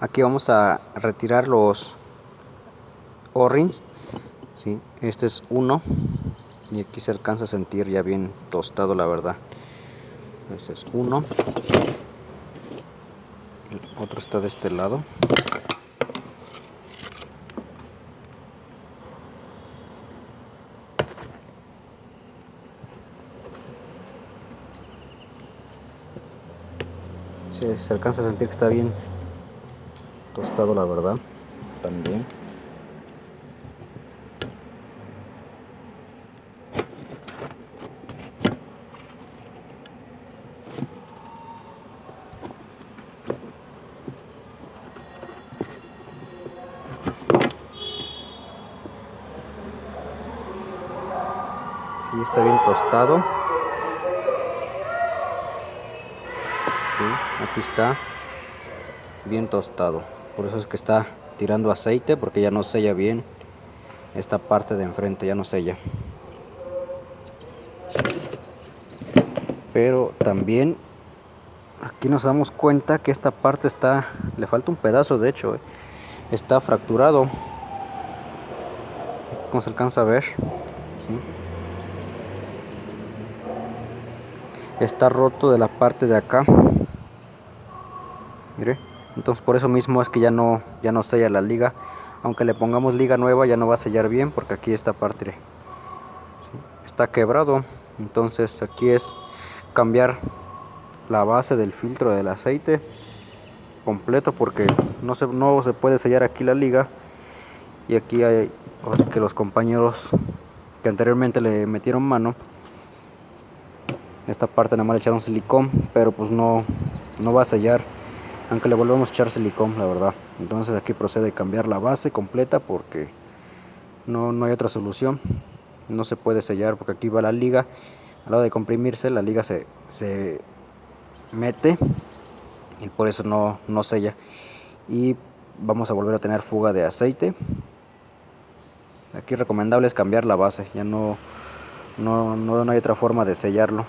Aquí vamos a retirar los O-rings, ¿sí? Este es uno y aquí se alcanza a sentir ya bien tostado, la verdad. Este es uno, el otro está de este lado. Se alcanza a sentir que está bien tostado, la verdad, también. Sí, está bien tostado. Sí, aquí está bien tostado. Por eso es que está tirando aceite, porque ya no sella bien. Esta parte de enfrente ya no sella. Pero también aquí nos damos cuenta que esta parte le falta un pedazo, de hecho, está fracturado, como se alcanza a ver, ¿sí? Está roto de la parte de acá, mire. Entonces por eso mismo es que ya no sella la liga. Aunque le pongamos liga nueva ya no va a sellar bien, porque aquí esta parte, ¿sí?, está quebrado. Entonces aquí es cambiar la base del filtro del aceite completo, porque no se puede sellar aquí la liga. Y aquí hay, así que los compañeros que anteriormente le metieron mano, esta parte nada más le echaron silicón, pero pues no va a sellar, aunque le volvemos a echar silicón, la verdad. Entonces aquí procede a cambiar la base completa, porque no hay otra solución. No se puede sellar, porque aquí va la liga. A la hora de comprimirse, la liga se mete y por eso no sella. Y vamos a volver a tener fuga de aceite. Aquí recomendable es cambiar la base, ya no hay otra forma de sellarlo.